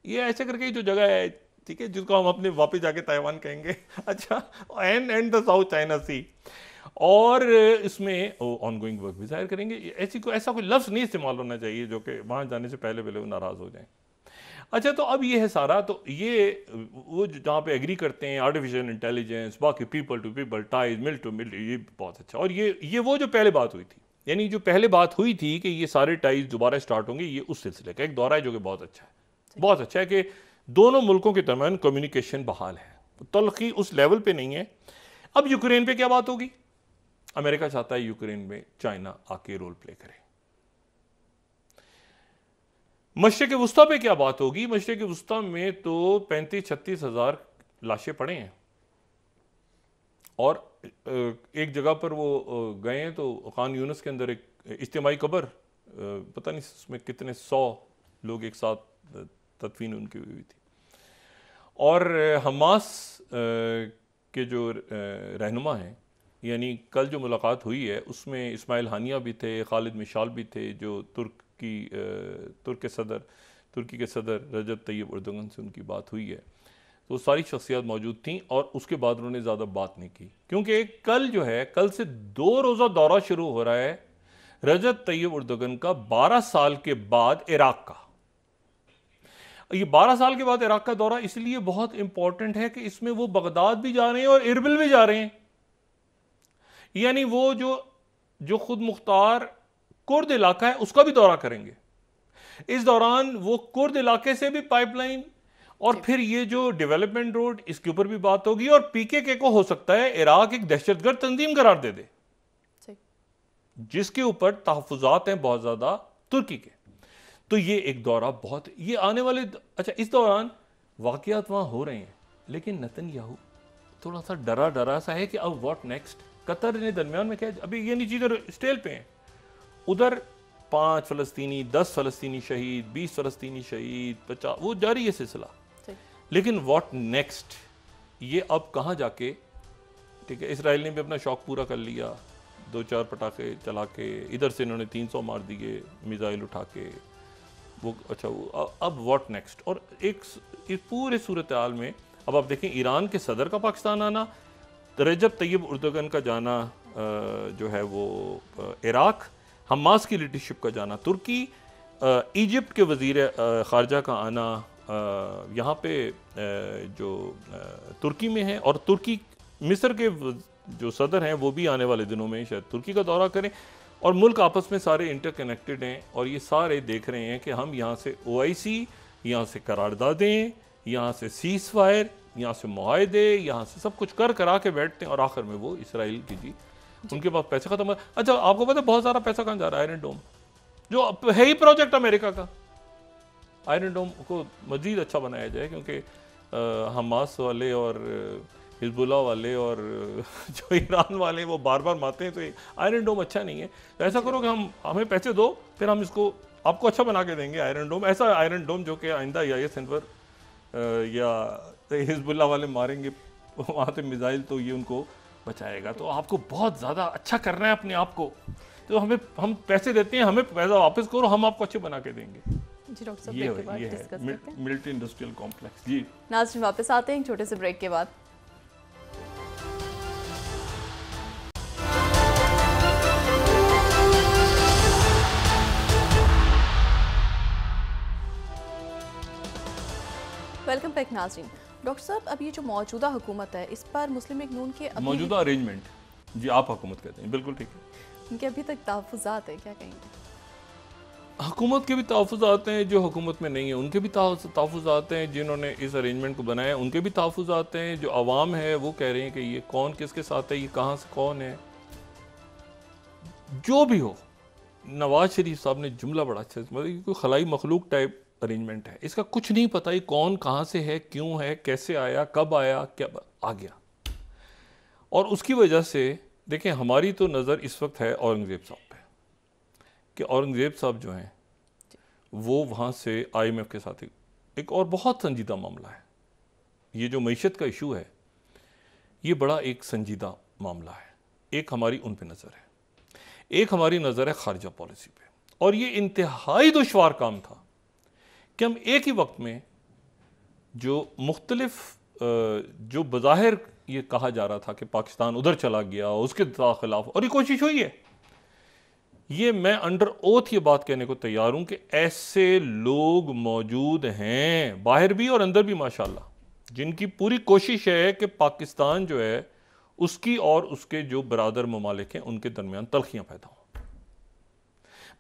ये ऐसे करके जो जगह है, ठीक है, जिसको हम अपने वापस जाके ताइवान कहेंगे। अच्छा, एंड द साउथ चाइना सी, और इसमें ऑनगोइंग वर्क भी जाहिर करेंगे। ऐसा कोई लफ्ज़ नहीं इस्तेमाल होना चाहिए जो कि वहाँ जाने से पहले वो नाराज़ हो जाएं। अच्छा, तो अब ये है सारा, तो ये वो जहाँ पे एग्री करते हैं, आर्टिफिशियल इंटेलिजेंस, बाकी people to people ties, mill to mill, ये बहुत अच्छा। और ये वो जो पहले बात हुई थी, यानी जो पहले बात हुई थी कि ये सारे टाइज दोबारा स्टार्ट होंगे, ये उस सिलसिले का एक दौरा है जो कि बहुत अच्छा है। बहुत अच्छा है कि दोनों मुल्कों के दरमियान कम्युनिकेशन बहाल है, तलखी उस लेवल पे नहीं है। अब यूक्रेन पे क्या बात होगी, अमेरिका चाहता है यूक्रेन में चाइना आके रोल प्ले करे। मशरिक वुस्ता पे क्या बात होगी, मशरिक वुस्ता में तो 35-36 हज़ार लाशें पड़े हैं, और एक जगह पर वो गए हैं तो खान यूनस के अंदर एक इज्तिमाई कब्र, पता नहीं उसमें कितने 100 लोग एक साथ तदफीन उनकी हुई थी। और हमास के जो रहनुमा हैं, यानी कल जो मुलाकात हुई है उसमें इस्माइल हानिया भी थे, खालिद मिशाल भी थे, जो तुर्की के सदर रजब तैयब उर्दगन से उनकी बात हुई है, तो सारी शख्सियात मौजूद थीं, और उसके बाद उन्होंने ज़्यादा बात नहीं की, क्योंकि कल जो है, कल से 2 रोज़ा दौरा शुरू हो रहा है रजब तैयब उर्दगन का 12 साल के बाद इराक का। ये 12 साल के बाद इराक का दौरा इसलिए बहुत इंपॉर्टेंट है कि इसमें वो बगदाद भी जा रहे हैं और इरबिल भी जा रहे हैं, यानी वो जो खुद मुख्तार कुर्द इलाका है उसका भी दौरा करेंगे। इस दौरान वो कुर्द इलाके से भी पाइपलाइन, और फिर ये जो डेवलपमेंट रोड, इसके ऊपर भी बात होगी, और पीकेके को हो सकता है इराक एक दहशतगर्द तंजीम करार दे दे, जिसके ऊपर तहफुजात हैं बहुत ज्यादा तुर्की के। तो ये एक दौरा बहुत, ये आने वाले, अच्छा, इस दौरान वाकयात वहां हो रहे हैं, लेकिन नेतन्याहू थोड़ा सा डरा सा है कि अब व्हाट नेक्स्ट। कतर ने दरमियान में क्या, अभी ये नहीं चीजें स्टेल पे हैं, उधर 5 फलस्तीनी, 10 फलस्तीनी शहीद, 20 फलस्तीनी शहीद, 50, वो जारी है सिलसिला। लेकिन व्हाट नेक्स्ट, ये अब कहाँ जाके, ठीक है, इसराइल ने भी अपना शौक पूरा कर लिया, 2-4 पटाखे चला के, इधर से इन्होंने 300 मार दिए मिसाइल उठा के, वो अच्छा, वो अब व्हाट नेक्स्ट। और एक पूरे सूरत हाल में अब आप देखें, ईरान के सदर का पाकिस्तान आना, रजब तैयब उर्दगन का जाना जो है वो इराक, हमास की लीडरशिप का जाना तुर्की, इजिप्ट के वज़ीर ख़ारजा का आना यहाँ पे जो तुर्की में है, और तुर्की मिस्र के जो सदर हैं वो भी आने वाले दिनों में शायद तुर्की का दौरा करें, और मुल्क आपस में सारे इंटरकनेक्टेड हैं और ये सारे देख रहे हैं कि हम यहाँ से OIC, यहाँ से करारदादें, यहाँ से सीज फायर, यहाँ से मुआहदे, यहाँ से सब कुछ करा के बैठते हैं और आखिर में वो इसराइल की जी उनके पास पैसे खत्म हो। अच्छा, आपको पता है बहुत सारा पैसा कहाँ जा रहा है? आयरन डोम जो है ही प्रोजेक्ट अमेरिका का। आयरन डोम को मजीद अच्छा बनाया जाए क्योंकि हमास वाले और हिजबुल्लाह वाले और जो ईरान वाले वो बार बार मारते हैं, तो आयरन डोम अच्छा नहीं है। तो ऐसा करो कि हमें पैसे दो, फिर हम इसको आपको अच्छा बना के देंगे आयरन डोम। ऐसा आयरन डोम जो कि आइंदा IS पर या हिजबुल्लाह वाले मारेंगे वहाँ से मिसाइल, तो ये उनको बचाएगा। तो आपको बहुत ज़्यादा अच्छा करना है अपने आप को, तो हम पैसे देते हैं, हमें पैसा वापस करो, हम आपको अच्छे बना के देंगे। जी डॉक्टर साहब, ब्रेक के बाद डिस्कस करते हैं। Military industrial complex. जी नाज़रीन, वापस आते हैं एक छोटे से ब्रेक के बाद। वेलकम बैक नाज़रीन। डॉक्टर साहब, अब ये जो मौजूदा हुकूमत है, इस पर मुस्लिम लीग नून के मौजूदा अरेंजमेंट, जी आप हुकूमत कहते हैं, बिल्कुल ठीक है। उनके अभी तक तहफ़्फ़ुज़ात है, क्या कहेंगे? हुकूमत के भी तहफ़्फ़ुज़ात हैं, जो हुकूमत में नहीं है उनके भी तहफ़्फ़ुज़ात हैं, जिन्होंने इस अरेंजमेंट को बनाया उनके भी तहफ़्फ़ुज़ात हैं, जो आवाम है वो कह रहे हैं कि ये कौन किसके साथ है, ये कहाँ से कौन है। जो भी हो, नवाज शरीफ साहब ने जुमला बड़ा अच्छा, मतलब कोई खलाई मखलूक टाइप अरेंजमेंट है, इसका कुछ नहीं पता ये कौन कहाँ से है, क्यों है, कैसे आया, कब आया, क्या आ गया। और उसकी वजह से देखें, हमारी तो नज़र इस वक्त है औरंगज़ेब साहब पे कि औरंगज़ेब साहब जो हैं वो वहाँ से IMF के साथ एक और बहुत संजीदा मामला है। ये जो मईशत का इशू है ये बड़ा एक संजीदा मामला है। एक हमारी उन पे नज़र है, एक हमारी नज़र है खारजा पॉलिसी पे, और ये इंतहाई दुश्वार काम था कि हम एक ही वक्त में जो मुख्तलिफ जो बज़ाहिर ये कहा जा रहा था कि पाकिस्तान उधर चला गया, उसके खिलाफ, और ये कोशिश हुई है, ये मैं अंडर ओथ ये बात कहने को तैयार हूं कि ऐसे लोग मौजूद हैं बाहर भी और अंदर भी माशाल्लाह, जिनकी पूरी कोशिश है कि पाकिस्तान जो है उसकी और उसके जो बरादर ममालिक हैं उनके दरमियान तलखियां पैदा हों।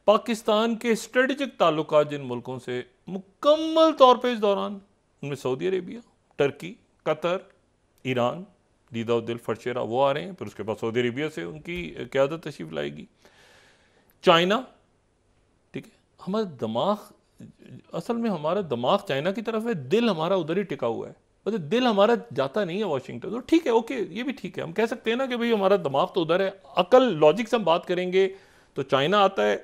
पाकिस्तान के स्ट्रेटेजिक ताल्लुकात जिन मुल्कों से मुकम्मल तौर पर इस दौरान, उनमें Saudi Arabia, Turkey, Qatar, Iran, दीदाउद्दिल फरशेरा वो आ रहे हैं, फिर उसके बाद सऊदी अरेबिया से उनकी क़यादत तशरीफ लाएगी, चाइना, ठीक है। हमारा दिमाग, असल में हमारा दिमाग चाइना की तरफ है, दिल हमारा उधर ही टिका हुआ है, मतलब दिल हमारा जाता नहीं है वाशिंगटन। तो ठीक है, ओके, ये भी ठीक है, हम कह सकते हैं ना कि भाई हमारा दिमाग तो उधर है, अकल लॉजिक से हम बात करेंगे तो चाइना आता है,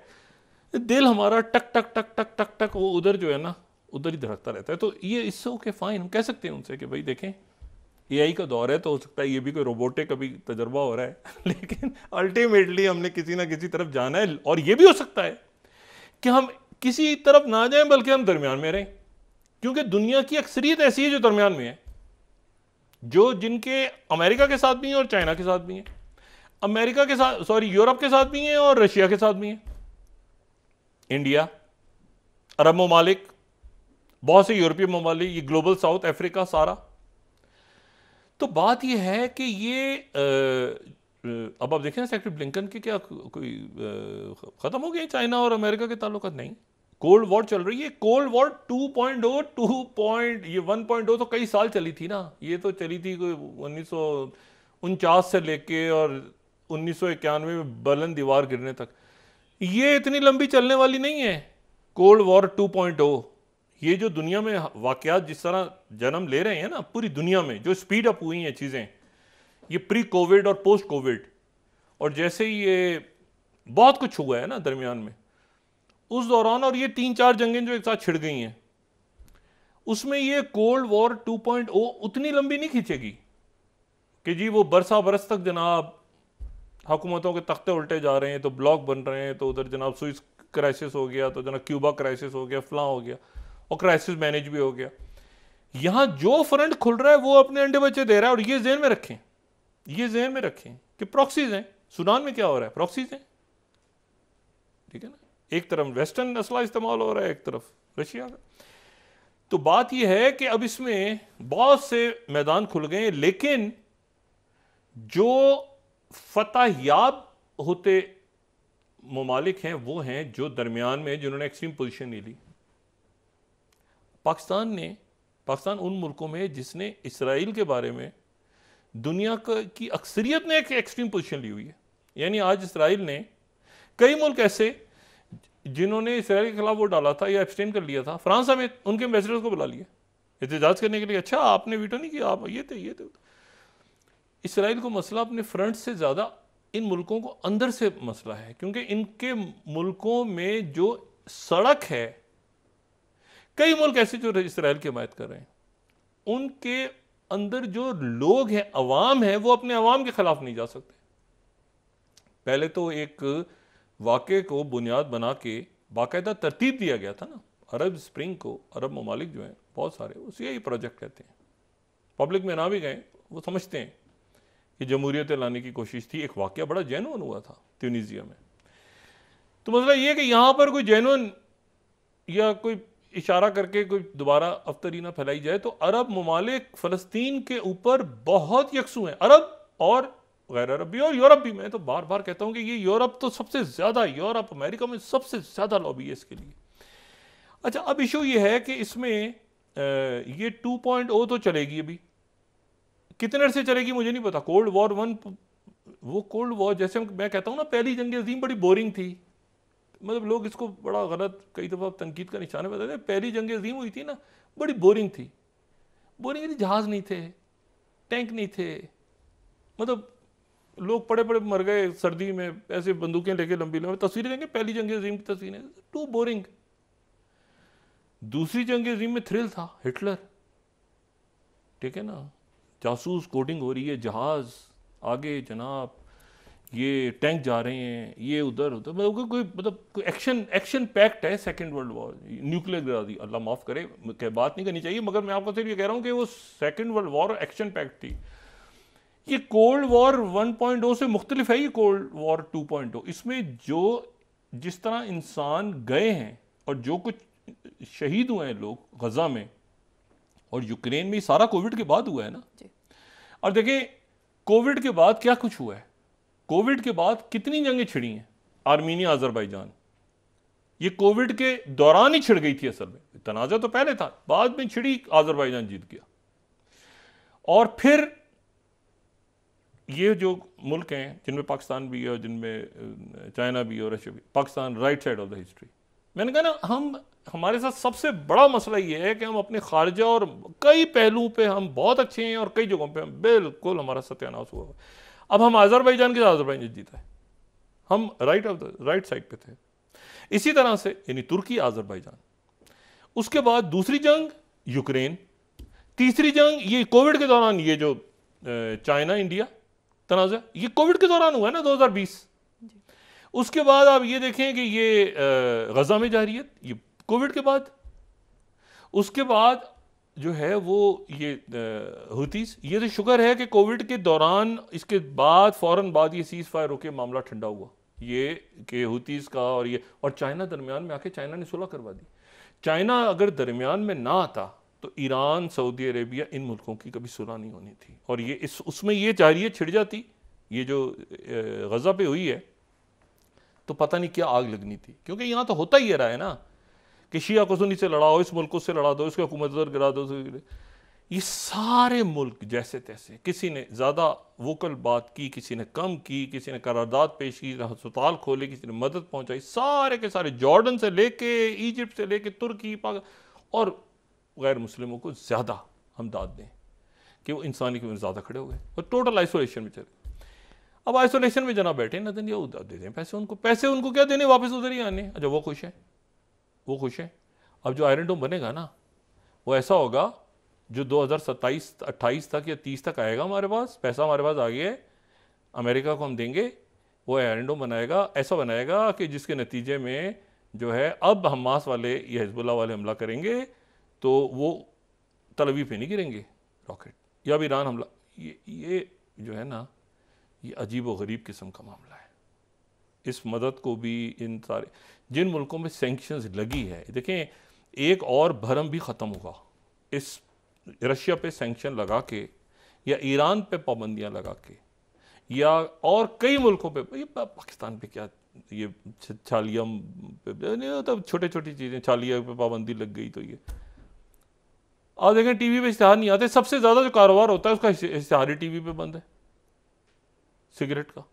दिल हमारा टक टक टक टक टक टक वो उधर जो है ना उधर ही धड़कता रहता है। तो ये इससे ओके फाइन, हम कह सकते हैं उनसे कि भाई देखें AI का दौर है, तो हो सकता है ये भी कोई रोबोटिक अभी तजर्बा हो रहा है लेकिन अल्टीमेटली हमने किसी ना किसी तरफ जाना है, और ये भी हो सकता है कि हम किसी तरफ ना जाएं बल्कि हम दरमियान में रहें, क्योंकि दुनिया की अक्सरियत ऐसी है जो दरमियान में है, जो जिनके अमेरिका के साथ भी हैं और चाइना के साथ भी हैं, अमेरिका के साथ, सॉरी, यूरोप के साथ भी हैं और रशिया के साथ भी हैं, इंडिया, अरब ममालिक, बहुत से यूरोपीय ममालिक, ये ग्लोबल साउथ, अफ्रीका, सारा। तो बात यह है कि ये अब आप देखें सेक्रेटरी ब्लिंकन के क्या कोई ख़त्म हो गए चाइना और अमेरिका के ताल्लुकात? नहीं, कोल्ड वॉर चल रही है। कोल्ड वॉर 2.0 ये 1.0 तो कई साल चली थी ना, ये तो चली थी कोई 1949 से लेके और 1991 में बर्लिन दीवार गिरने तक। ये इतनी लंबी चलने वाली नहीं है कोल्ड वॉर 2.0। ये जो दुनिया में वाकयात जिस तरह जन्म ले रहे हैं ना पूरी दुनिया में, जो स्पीड अप हुई हैं चीज़ें, ये प्री कोविड और पोस्ट कोविड, और जैसे ही ये बहुत कुछ हुआ है ना दरमियान में उस दौरान, और ये 3-4 जंगें जो एक साथ छिड़ गई हैं, उसमें ये कोल्ड वॉर 2.0 उतनी लंबी नहीं खींचेगी कि जी वो बरस तक जनाब हुकूमतों के तख्ते उल्टे जा रहे हैं, तो ब्लॉक बन रहे हैं, तो उधर जनाब स्विस क्राइसिस हो गया, तो जनाब क्यूबा क्राइसिस हो गया, फलां हो गया, और क्राइसिस मैनेज भी हो गया। यहां जो फ्रंट खुल रहा है वो अपने अंडे बच्चे दे रहा है, और ये ज़हन में रखें, ये ज़हन में रखें कि प्रॉक्सीज हैं। सूडान में क्या हो रहा है? प्रॉक्सीज हैं, ठीक है ना, एक तरफ वेस्टर्न असला इस्तेमाल हो रहा है, एक तरफ रशिया का। तो बात यह है कि अब इसमें बहुत से मैदान खुल गए, लेकिन जो फतहयाब होते ममालिक हैं वो हैं जो दरमियान में, जिन्होंने एक्सट्रीम पोजीशन नहीं ली। पाकिस्तान उन मुल्कों में जिसने इसराइल के बारे में दुनिया की अक्सरियत ने एक एक्सट्रीम पोजीशन ली हुई है। यानी आज इसराइल ने, कई मुल्क ऐसे जिन्होंने इसराइल के खिलाफ वो डाला था या एब्सटेन कर लिया था, फ्रांस समेत उनके एम्बेसडर्स को बुला लिया एहतजाज करने के लिए। अच्छा आपने वीटो नहीं किया, आप ये थे। इसराइल को मसला अपने फ्रंट से ज़्यादा इन मुल्कों को अंदर से मसला है, क्योंकि इनके मुल्कों में जो सड़क है, कई मुल्क ऐसे जो इसराइल की हिमायत कर रहे हैं, उनके अंदर जो लोग हैं, अवाम है, वो अपने अवाम के खिलाफ नहीं जा सकते। पहले तो एक वाक़े को बुनियाद बना के बाकायदा तरतीब दिया गया था ना, अरब स्प्रिंग को। अरब ममालिक जो हैं बहुत सारे, उसे यही प्रोजेक्ट कहते हैं। पब्लिक में ना भी गए, वो समझते हैं कि जमहूरियत लाने की कोशिश थी। एक वाक़या बड़ा जेन्युइन हुआ था ट्यूनीसिया में। तो मसला ये है कि यहाँ पर कोई जेन्युइन या कोई इशारा करके कोई दोबारा अफ्तरी ना फैलाई जाए। तो अरब ममालिक फ़लस्तीन के ऊपर बहुत यकसू हैं, अरब और गैर अरब भी और यूरोप भी। मैं तो बार बार कहता हूँ कि ये यूरोप तो सबसे ज़्यादा, यूरोप अमेरिका में सबसे ज़्यादा लॉबी है इसके लिए। अच्छा, अब इशू ये है कि इसमें ये 2.0 तो चलेगी, अभी कितने अरसे चलेगी मुझे नहीं पता। कोल्ड वॉर 1, वो कोल्ड वॉर जैसे मैं कहता हूँ ना, पहली जंग अज़ीम बड़ी बोरिंग थी। मतलब लोग इसको बड़ा गलत, कई दफ़ा तनकीद का निशाना बताते हैं। पहली जंग अज़ीम हुई थी ना, बड़ी बोरिंग थी। बोरिंग थी, जहाज़ नहीं थे, टैंक नहीं थे, मतलब लोग पड़े पड़े मर गए सर्दी में, ऐसे बंदूकें लेके लंबी लंबी। तस्वीरें देंगे पहली जंग अज़ीम की तस्वीरें, टू बोरिंग। दूसरी जंग अज़ीम में थ्रिल था, हिटलर, ठीक है ना, जासूस कोडिंग हो रही है, जहाज आगे जनाब, ये टैंक जा रहे हैं, ये उधर उधर, मतलब कोई एक्शन पैक्ट है। सेकंड वर्ल्ड वॉर, न्यूक्लियर गिरा दी, अल्लाह माफ़ करे, बात नहीं करनी चाहिए, मगर मैं आपको सिर्फ ये कह रहा हूँ कि वो second world war action packed थी। ये कोल्ड वॉर 1.0 से मुख्तलिफ है ये कोल्ड वॉर 2.0। इसमें जो जिस तरह इंसान गए हैं और जो कुछ शहीद हुए हैं लोग गजा में और यूक्रेन में, सारा कोविड के बाद हुआ है ना। और देखिए कोविड के बाद क्या कुछ हुआ है, कोविड के बाद कितनी जंगें छिड़ी हैं। आर्मीनिया, अजरबैजान, ये कोविड के दौरान ही छिड़ गई थी। असल में तनाज़ा तो पहले था, बाद में छिड़ी, अजरबैजान जीत गया। और फिर ये जो मुल्क हैं जिनमें पाकिस्तान भी है और जिनमें चाइना भी और रशिया भी, Pakistan right side of the history. मैंने कहा ना, हमारे साथ सबसे बड़ा मसला ये है कि हम अपने खारजा और कई पहलुओं पे हम बहुत अच्छे हैं और कई जगहों पे हम बिल्कुल हमारा सत्यानाश हुआ। अब हम अजरबैजान के साथ अजरबैजान जीता है, हम राइट साइड पे थे। इसी तरह से यानी तुर्की, अजरबैजान, उसके बाद दूसरी जंग यूक्रेन, तीसरी जंग ये कोविड के दौरान, ये जो चाइना इंडिया तनाज़ा, ये कोविड के दौरान हुआ है ना 2020। उसके बाद आप ये देखें कि ये गजा में जारियत, ये कोविड के बाद। उसके बाद जो है वो ये हुतीस, ये तो शुक्र है कि कोविड के दौरान, इसके बाद फौरन बाद ये सीज फायर होकर मामला ठंडा हुआ, ये कि हुतीस का और ये, और चाइना दरमियान में आके चाइना ने सुलह करवा दी। चाइना अगर दरमियान में ना आता तो ईरान, सऊदी अरेबिया, इन मुल्कों की कभी सुलह नहीं होनी थी। और ये उसमें ये जारियत छिड़ जाती, ये जो गजा पे हुई है, तो पता नहीं क्या आग लगनी थी। क्योंकि यहाँ तो होता ही रहा है ना कि शिया को सुन्नी से लड़ाओ, इस मुल्क से लड़ा दो, इसकी हुकूमत उधर गिरा दो। ये सारे मुल्क जैसे तैसे, किसी ने ज़्यादा वोकल बात की, किसी ने कम की, किसी ने करारदाद पेश की, अस्पताल खोले, किसी ने मदद पहुँचाई, सारे के सारे, जॉर्डन से लेके इजिप्ट से लेके तुर्की, और गैर मुस्लिमों को ज़्यादा हम दाद दें कि वो इंसानी की ज़्यादा खड़े हो गए और टोटल आइसोलेशन में चले। अब आइसोलेशन में जना बैठे ना, ये दे दें पैसे उनको क्या देने, वापस उधर ही आने। अच्छा वो खुश है, वो खुश है। अब जो आयरन डोम बनेगा ना, वो ऐसा होगा जो 2027-28 तक या 30 तक आएगा हमारे पास, पैसा हमारे पास आ गया है, अमेरिका को हम देंगे, वो आयरन डोम बनाएगा, ऐसा बनाएगा कि जिसके नतीजे में जो है अब हमास वाले या हिजबुल्लाह वाले हमला करेंगे तो वो तल अवीव पे नहीं गिरेंगे रॉकेट, या अब ईरान हमला। ये जो है ना, ये अजीब व गरीब किस्म का मामला है। इस मदद को भी इन सारे जिन मुल्कों में सैंक्शंस लगी है, देखें एक और भरम भी ख़त्म होगा इस रशिया पे सैंक्शन लगा के या ईरान पे पाबंदियां लगा के या और कई मुल्कों पे, ये पाकिस्तान पे क्या ये छालिया नहीं, तब छोटे छोटी चीज़ें, छालिया पे पाबंदी लग गई तो ये आप देखें टीवी पे इश्तिहार नहीं आते। सबसे ज़्यादा जो कारोबार होता है उसका इश्तिहार ही टीवी पे बंद है, सिगरेट का।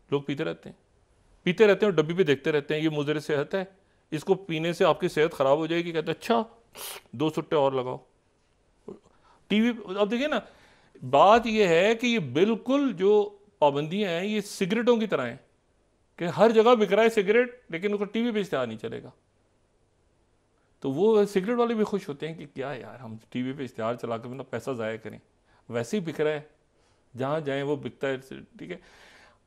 लोग पीते रहते हैं और डब्बी पे देखते रहते हैं, ये मुज़र सेहत है, इसको पीने से आपकी सेहत ख़राब हो जाएगी। कहते हैं अच्छा 2 सुट्टे और लगाओ टीवी। अब देखिए ना, बात यह है कि ये बिल्कुल जो पाबंदियां हैं ये सिगरेटों की तरह हैं कि हर जगह बिक रहा है सिगरेट, लेकिन उसको टीवी पे इश्तिहार नहीं चलेगा। तो वो सिगरेट वाले भी खुश होते हैं कि क्या यार, हम टीवी पे इश्तिहार चला कर अपना पैसा ज़ाया करें, वैसे ही बिक रहा है, जहाँ जाएं वो बिकता है, ठीक है।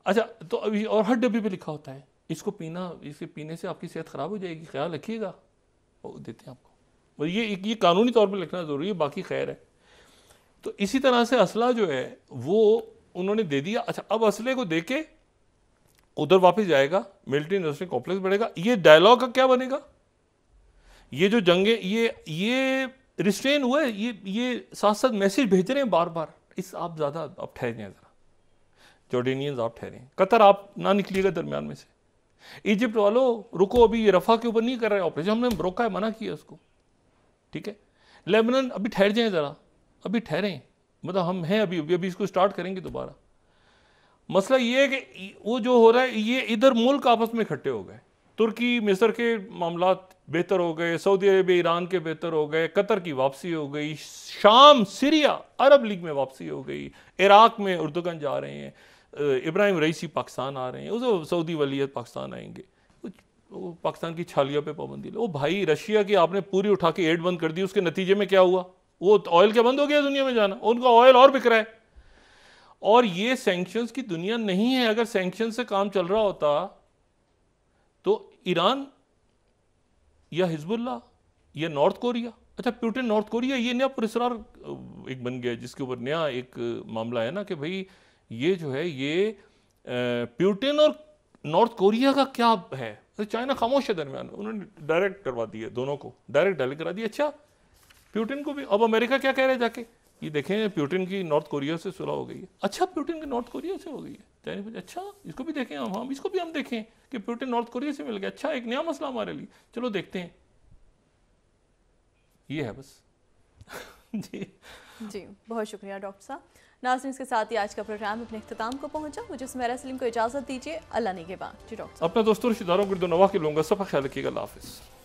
अच्छा, तो अभी और हर डब्बे पे लिखा होता है इसको पीना, इसे पीने से आपकी सेहत ख़राब हो जाएगी, ख्याल रखिएगा, वो देते हैं आपको। और ये कानूनी तौर पर लिखना ज़रूरी है, बाकी खैर है। तो इसी तरह से असला जो है वो उन्होंने दे दिया। अच्छा, अब असले को दे के उधर वापस जाएगा, मिलिट्री इंडस्ट्रियल कॉम्प्लेक्स बढ़ेगा। ये डायलॉग का क्या बनेगा? ये जो जंगे ये रिस्ट्रेन हुआ है, ये साथ साथ मैसेज भेज रहे हैं बार बार, इस आप ज़्यादा आप ठहर जाएं ज़रा, जॉर्डेनियंस आप ठहरें, कतर आप ना निकलिएगा दरमियान में से, इजिप्ट वालों रुको, अभी ये रफा के ऊपर नहीं कर रहे ऑपरेशन, हमने रोका है, मना किया उसको, ठीक है। लेबनान अभी ठहर जाएं ज़रा, अभी ठहरें, मतलब हम हैं अभी इसको स्टार्ट करेंगे दोबारा। मसला ये है कि वो जो हो रहा है ये इधर मुल्क आपस में इकट्ठे हो गए, तुर्की मिस्र के मामला बेहतर हो गए, सऊदी अरेबिया ईरान के बेहतर हो गए, कतर की वापसी हो गई, शाम सीरिया अरब लीग में वापसी हो गई, इराक में उर्दुगन जा रहे हैं, इब्राहिम रईसी पाकिस्तान आ रहे हैं, उसे सऊदी वलीयत पाकिस्तान आएंगे, वो पाकिस्तान की छालिया पे पाबंदी लो। भाई रशिया की आपने पूरी उठा के एड बंद कर दी, उसके नतीजे में क्या हुआ? वो ऑयल क्या बंद हो गया दुनिया में जाना, उनका ऑयल और बिक रहा है। और ये सैंक्शंस की दुनिया नहीं है। अगर सैंक्शन से काम चल रहा होता तो ईरान या हिजबुल्लाह या नॉर्थ कोरिया, अच्छा पुतिन नॉर्थ कोरिया, ये नया पुरस्कार एक बन गया जिसके ऊपर नया एक मामला है ना कि भाई ये जो है ये पुतिन और नॉर्थ कोरिया का क्या है। तो चाइना खामोश है दरमियान, उन्होंने डायरेक्ट करवा दिया, दोनों को डायरेक्ट डायरेक्ट करा दिया। अच्छा पुतिन को भी, अब अमेरिका क्या कह रहे हैं जाके, ये देखें पुतिन की नॉर्थ कोरिया से सुलह हो गई है। अच्छा पुतिन की नॉर्थ कोरिया से हो गई है, चाइना, अच्छा इसको भी देखें हम इसको भी हम देखें कि पुतिन नॉर्थ कोरिया से मिल गया, अच्छा एक नया मसला हमारे लिए, चलो देखते हैं। ये है बस। जी बहुत शुक्रिया डॉक्टर साहब। नाज़रीन, इसके साथ ही आज का प्रोग्राम अपने इख्तिताम को पहुंचा। मुझे सुमेरा सलीम को इजाज़त दीजिए, अल्लाह निगहबान। जी डॉक्टर, अपने दोस्तों रिश्तेदारों को नवा के लूँगा, सब ख्याल रखिएगा, अल्लाह हाफ़िज़।